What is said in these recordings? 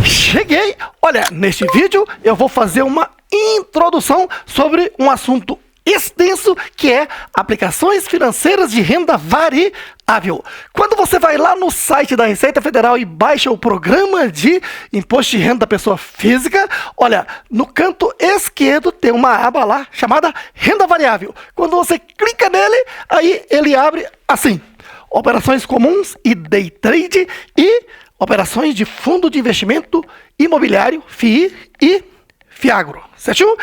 Cheguei! Olha, neste vídeo eu vou fazer uma introdução sobre um assunto extenso que é aplicações financeiras de renda variável. Quando você vai lá no site da Receita Federal e baixa o programa de imposto de renda da pessoa física, olha, no canto esquerdo tem uma aba lá chamada renda variável. Quando você clica nele, aí ele abre assim: operações comuns e day trade e operações de fundo de investimento imobiliário, FII e FIAGRO, certinho?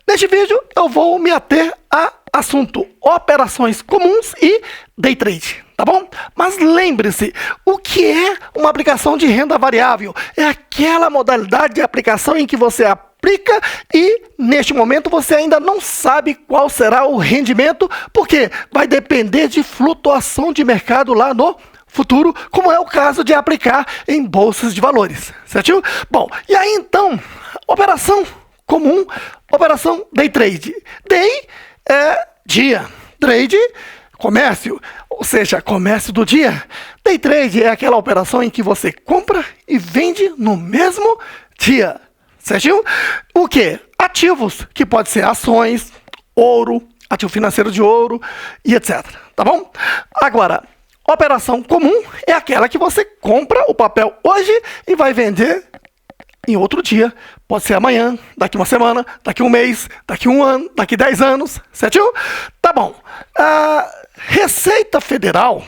Neste vídeo eu vou me ater a assunto operações comuns e day trade, tá bom? Mas lembre-se, o que é uma aplicação de renda variável? É aquela modalidade de aplicação em que você aplica e neste momento você ainda não sabe qual será o rendimento, porque vai depender de flutuação de mercado lá no futuro, como é o caso de aplicar em bolsas de valores, certinho? Bom, e aí então, operação comum, operação day trade. Day é dia, trade, comércio, ou seja, comércio do dia. Day trade é aquela operação em que você compra e vende no mesmo dia, certinho? O que? Ativos, que pode ser ações, ouro, ativo financeiro de ouro e etc, tá bom? Agora, operação comum é aquela que você compra o papel hoje e vai vender em outro dia. Pode ser amanhã, daqui uma semana, daqui um mês, daqui um ano, daqui 10 anos, certinho? Tá bom. A Receita Federal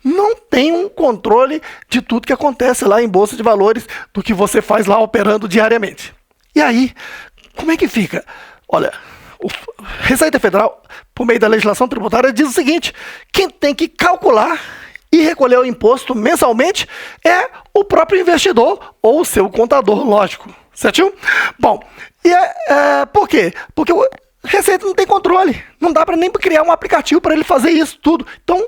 não tem um controle de tudo que acontece lá em Bolsa de Valores, do que você faz lá operando diariamente. E aí, como é que fica? Olha, a Receita Federal, por meio da legislação tributária, diz o seguinte: quem tem que calcular e recolher o imposto mensalmente é o próprio investidor ou o seu contador, lógico, certinho? Bom, e por quê? Porque o Receita não tem controle, não dá para nem criar um aplicativo para ele fazer isso tudo. Então,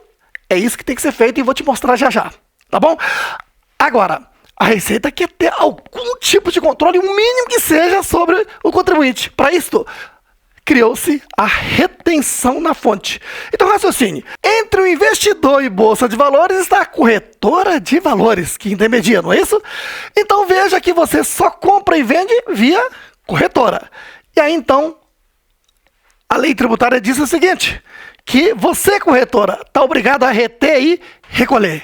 é isso que tem que ser feito e vou te mostrar já já, tá bom? Agora, a Receita quer ter algum tipo de controle, o mínimo que seja, sobre o contribuinte. Para isso, criou-se a retenção na fonte. Então, raciocine. Entre o investidor e bolsa de valores está a corretora de valores, que intermedia, não é isso? Então, veja que você só compra e vende via corretora. E aí, então, a lei tributária diz o seguinte: que você, corretora, está obrigado a reter e recolher,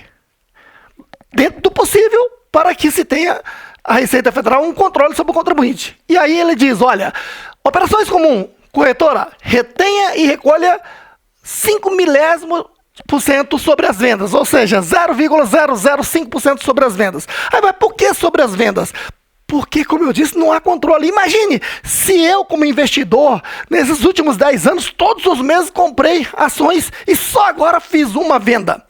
dentro do possível, para que se tenha a Receita Federal um controle sobre o contribuinte. E aí ele diz: olha, operações comuns, corretora, retenha e recolha 0,05% sobre as vendas, ou seja, 0,005% sobre as vendas. Aí, mas por que sobre as vendas? Porque, como eu disse, não há controle. Imagine, se eu, como investidor, nesses últimos 10 anos, todos os meses comprei ações e só agora fiz uma venda.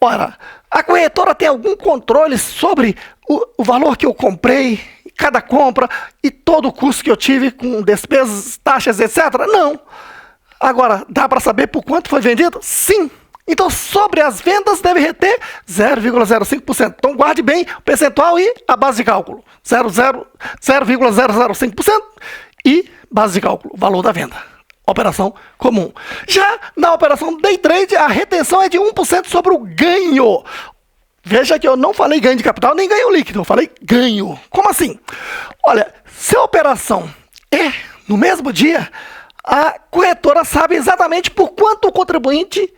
Ora, a corretora tem algum controle sobre o valor que eu comprei, cada compra e todo o custo que eu tive com despesas, taxas, etc? Não. Agora, dá para saber por quanto foi vendido? Sim. Então, sobre as vendas, deve reter 0,05%. Então, guarde bem o percentual e a base de cálculo. 0,005% e base de cálculo, valor da venda. Operação comum. Já na operação day trade, a retenção é de 1% sobre o ganho. Veja que eu não falei ganho de capital nem ganho líquido, eu falei ganho. Como assim? Olha, se a operação é no mesmo dia, a corretora sabe exatamente por quanto o contribuinte,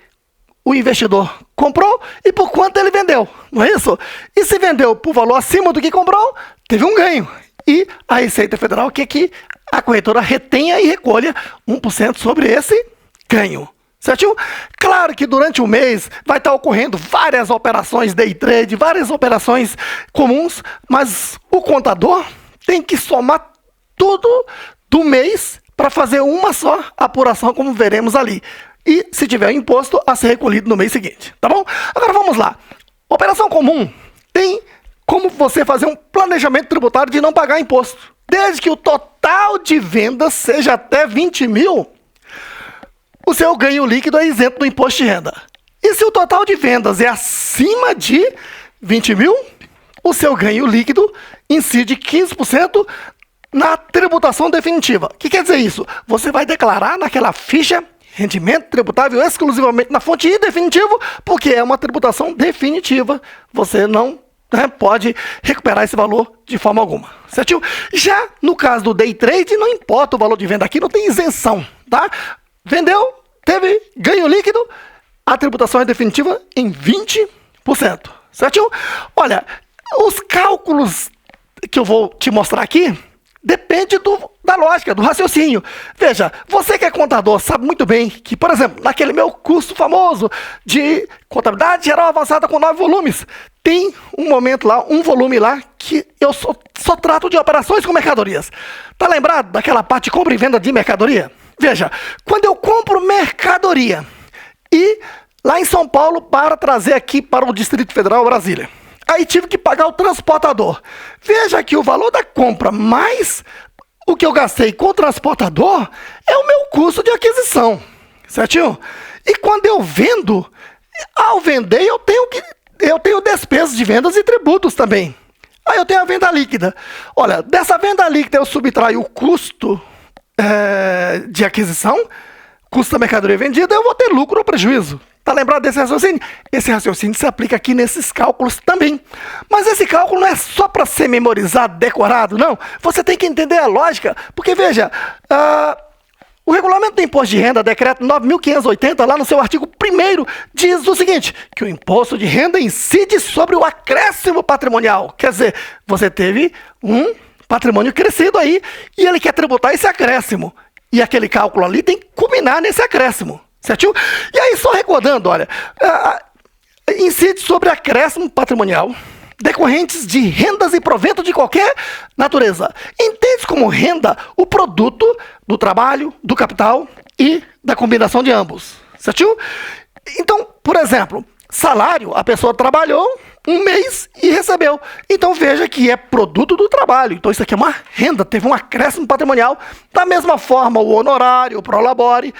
o investidor, comprou e por quanto ele vendeu, não é isso? E se vendeu por valor acima do que comprou, teve um ganho. E a Receita Federal quer que a corretora retenha e recolha 1% sobre esse ganho. Certinho? Claro que durante o mês vai estar ocorrendo várias operações day trade, várias operações comuns, mas o contador tem que somar tudo do mês para fazer uma só apuração, como veremos ali. E se tiver imposto, a ser recolhido no mês seguinte, tá bom? Agora vamos lá. Operação comum tem como você fazer um planejamento tributário de não pagar imposto. Desde que o total de vendas seja até 20 mil, o seu ganho líquido é isento do imposto de renda. E se o total de vendas é acima de 20 mil, o seu ganho líquido incide 15% na tributação definitiva. O que quer dizer isso? Você vai declarar naquela ficha rendimento tributável exclusivamente na fonte I definitivo, porque é uma tributação definitiva. Você não pode recuperar esse valor de forma alguma, certo? Já no caso do day trade, não importa o valor de venda aqui, não tem isenção, tá? Vendeu, teve ganho líquido, a tributação é definitiva em 20%, certo? Olha, os cálculos que eu vou te mostrar aqui depende da lógica, do raciocínio. Veja, você que é contador sabe muito bem que, por exemplo, naquele meu curso famoso de contabilidade geral avançada com 9 volumes, tem um momento lá, um volume lá, que eu só trato de operações com mercadorias. Tá lembrado daquela parte de compra e venda de mercadoria? Veja, quando eu compro mercadoria e lá em São Paulo para trazer aqui para o Distrito Federal, Brasília, aí tive que pagar o transportador. Veja que o valor da compra mais o que eu gastei com o transportador é o meu custo de aquisição, certinho? E quando eu vendo, ao vender eu tenho despesas de vendas e tributos também. Aí eu tenho a venda líquida. Olha, dessa venda líquida eu subtraio o custo de aquisição, custo da mercadoria vendida, eu vou ter lucro ou prejuízo. Tá lembrado desse raciocínio? Esse raciocínio se aplica aqui nesses cálculos também. Mas esse cálculo não é só para ser memorizado, decorado, não. Você tem que entender a lógica, porque veja, o Regulamento do Imposto de Renda, decreto 9.580, lá no seu artigo 1º, diz o seguinte, que o imposto de renda incide sobre o acréscimo patrimonial. Quer dizer, você teve um patrimônio crescido aí e ele quer tributar esse acréscimo. E aquele cálculo ali tem que culminar nesse acréscimo. Certinho? E aí, só recordando, olha, incide sobre acréscimo patrimonial decorrentes de rendas e provento de qualquer natureza. Entende como renda o produto do trabalho, do capital e da combinação de ambos. Certinho? Então, por exemplo, salário, a pessoa trabalhou um mês e recebeu. Então veja que é produto do trabalho. Então isso aqui é uma renda, teve um acréscimo patrimonial. Da mesma forma, o honorário, o prolabore.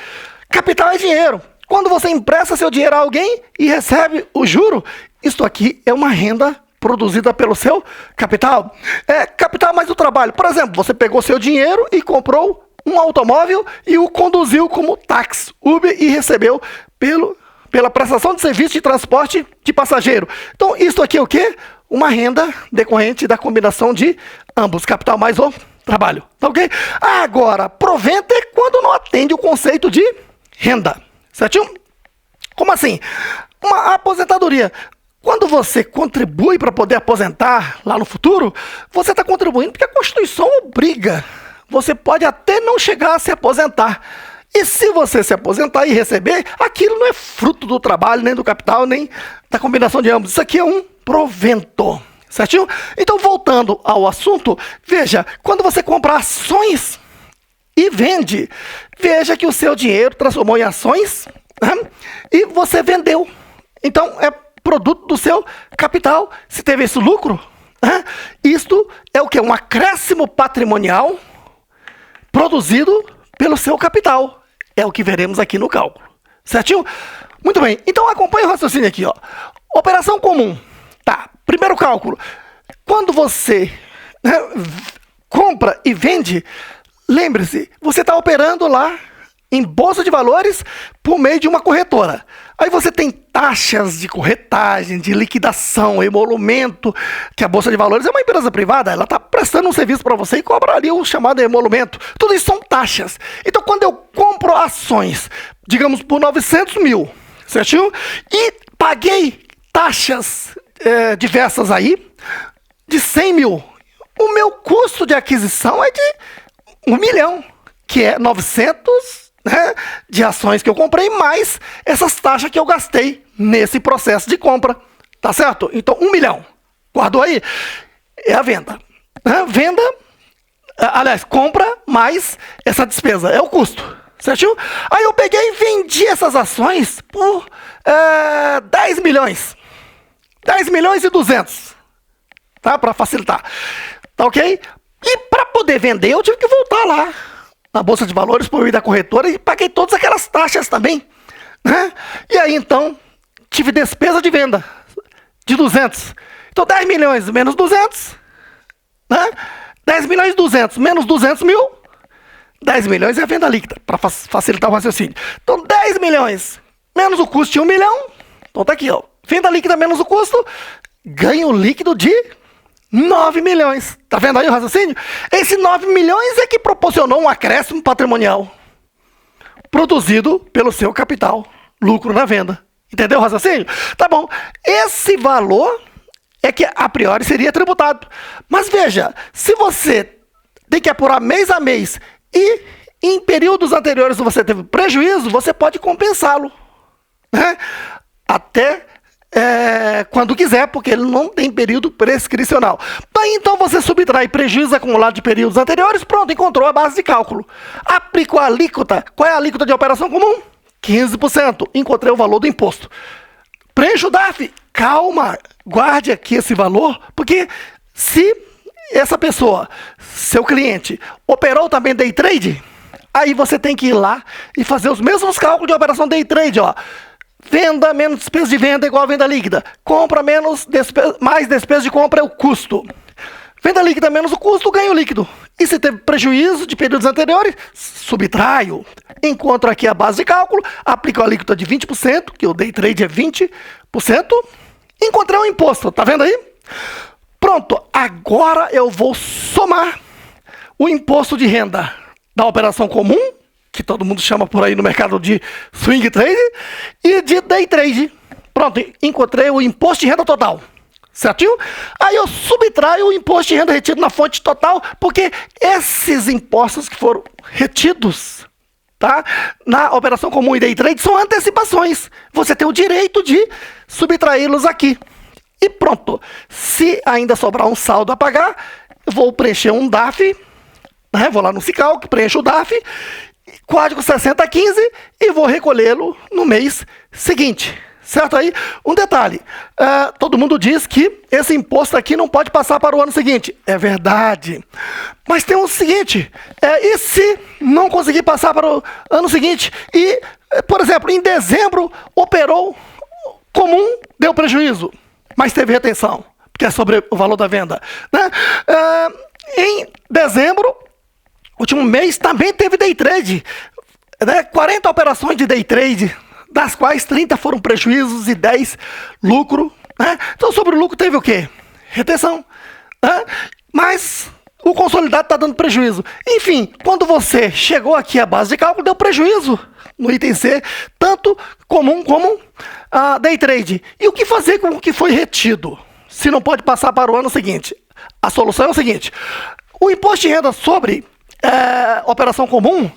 Capital é dinheiro. Quando você empresta seu dinheiro a alguém e recebe o juro, isso aqui é uma renda produzida pelo seu capital. É capital mais o trabalho. Por exemplo, você pegou seu dinheiro e comprou um automóvel e o conduziu como táxi, Uber, e recebeu pela prestação de serviço de transporte de passageiro. Então, isso aqui é o quê? Uma renda decorrente da combinação de ambos, capital mais o trabalho. Tá ok? Agora, provento é quando não atende o conceito de renda, certinho? Como assim? Uma aposentadoria. Quando você contribui para poder aposentar lá no futuro, você está contribuindo porque a Constituição obriga. Você pode até não chegar a se aposentar. E se você se aposentar e receber, aquilo não é fruto do trabalho, nem do capital, nem da combinação de ambos. Isso aqui é um provento, certinho? Então, voltando ao assunto, veja, quando você compra ações e vende, veja que o seu dinheiro transformou em ações, e você vendeu. Então, é produto do seu capital. Se teve esse lucro, isto é o que? Um acréscimo patrimonial produzido pelo seu capital. É o que veremos aqui no cálculo. Certinho? Muito bem. Então, acompanhe o raciocínio aqui, ó. Operação comum. Tá. Primeiro cálculo. Quando você compra e vende, lembre-se, você está operando lá em bolsa de valores por meio de uma corretora. Aí você tem taxas de corretagem, de liquidação, emolumento, que a bolsa de valores é uma empresa privada, ela está prestando um serviço para você e cobra ali o chamado emolumento. Tudo isso são taxas. Então, quando eu compro ações, digamos por 900 mil, certinho? E paguei taxas diversas aí, de 100 mil. O meu custo de aquisição é de 1 milhão, que é 900 de ações que eu comprei, mais essas taxas que eu gastei nesse processo de compra. Tá certo? Então, 1 milhão. Guardou aí? É a venda. Venda, aliás, compra mais essa despesa. É o custo. Certinho? Aí eu peguei e vendi essas ações por 10 milhões. 10 milhões e 200. Tá? Para facilitar. Tá ok? E para poder vender, eu tive que voltar lá na Bolsa de Valores por meio da corretora e paguei todas aquelas taxas também. E aí, então, tive despesa de venda de 200. Então, 10 milhões menos 200. 10 milhões e 200 menos 200 mil. 10 milhões é a venda líquida, para facilitar o raciocínio. Então, 10 milhões menos o custo de 1 milhão. Então, tá aqui, ó. Venda líquida menos o custo, ganho líquido de 9 milhões. Tá vendo aí o raciocínio? Esse 9 milhões é que proporcionou um acréscimo patrimonial produzido pelo seu capital, lucro na venda. Entendeu o raciocínio? Tá bom. Esse valor é que a priori seria tributado. Mas veja, se você tem que apurar mês a mês e em períodos anteriores você teve prejuízo, você pode compensá-lo, né? Até quando quiser, porque ele não tem período prescricional. Daí então você subtrai prejuízo acumulado de períodos anteriores, pronto, encontrou a base de cálculo. Aplicou a alíquota. Qual é a alíquota de operação comum? 15%. Encontrei o valor do imposto. Preencha o DARF. Calma, guarde aqui esse valor, porque se essa pessoa, seu cliente, operou também day trade, aí você tem que ir lá e fazer os mesmos cálculos de operação day trade, ó. Venda menos despesa de venda igual a venda líquida. Compra menos mais despesa de compra é o custo. Venda líquida menos o custo, ganho líquido. E se teve prejuízo de períodos anteriores, subtraio. Encontro aqui a base de cálculo, aplico a alíquota de 20%, que o day trade é 20%. Encontrei um imposto, tá vendo aí? Pronto, agora eu vou somar o imposto de renda da operação comum, que todo mundo chama por aí no mercado de swing trade, e de day trade. Pronto, encontrei o imposto de renda total. Certinho? Aí eu subtraio o imposto de renda retido na fonte total, porque esses impostos que foram retidos, tá, na operação comum e day trade são antecipações. Você tem o direito de subtraí-los aqui. E pronto. Se ainda sobrar um saldo a pagar, eu vou preencher um DARF, né? Vou lá no Cicalc, preencho o DARF, código 6015 e vou recolhê-lo no mês seguinte. Certo aí? Um detalhe, todo mundo diz que esse imposto aqui não pode passar para o ano seguinte. É verdade. Mas tem o seguinte, e se não conseguir passar para o ano seguinte e, por exemplo, em dezembro operou comum, deu prejuízo, mas teve retenção, porque é sobre o valor da venda, né? Em dezembro, último mês, também teve day trade, né? 40 operações de day trade, das quais 30 foram prejuízos e 10 lucro, né? Então, sobre o lucro teve o quê? Retenção, né? Mas o consolidado está dando prejuízo. Enfim, quando você chegou aqui à base de cálculo, deu prejuízo no item C, tanto comum como day trade. E o que fazer com o que foi retido? Se não pode passar para o ano seguinte? A solução é o seguinte: o imposto de renda sobre operação comum,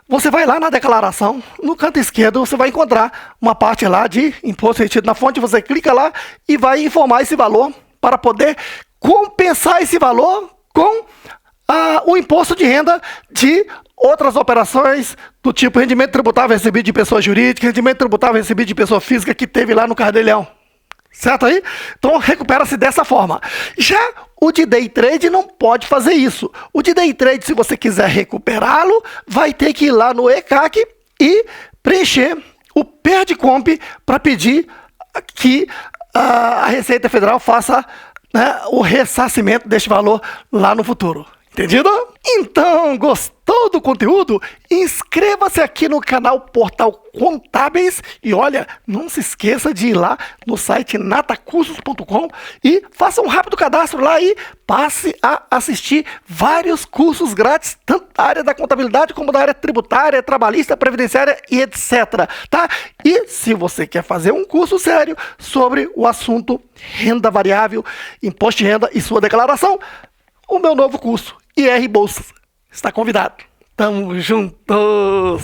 você vai lá na declaração, no canto esquerdo você vai encontrar uma parte lá de imposto retido na fonte, você clica lá e vai informar esse valor para poder compensar esse valor com o imposto de renda de outras operações do tipo rendimento tributável recebido de pessoa jurídica, rendimento tributável recebido de pessoa física que teve lá no cardelhão. Certo aí? Então recupera-se dessa forma. Já o de day trade não pode fazer isso. O de day trade, se você quiser recuperá-lo, vai ter que ir lá no ECAC e preencher o PERDCOMP para pedir que a Receita Federal faça, né, o ressarcimento deste valor lá no futuro. Entendido? Então, gostou do conteúdo? Inscreva-se aqui no canal Portal Contábeis e olha, não se esqueça de ir lá no site natacursos.com e faça um rápido cadastro lá e passe a assistir vários cursos grátis, tanto da área da contabilidade como da área tributária, trabalhista, previdenciária e etc. Tá? E se você quer fazer um curso sério sobre o assunto renda variável, imposto de renda e sua declaração, o meu novo curso, IR Bolsas, está convidado. Tamo juntos!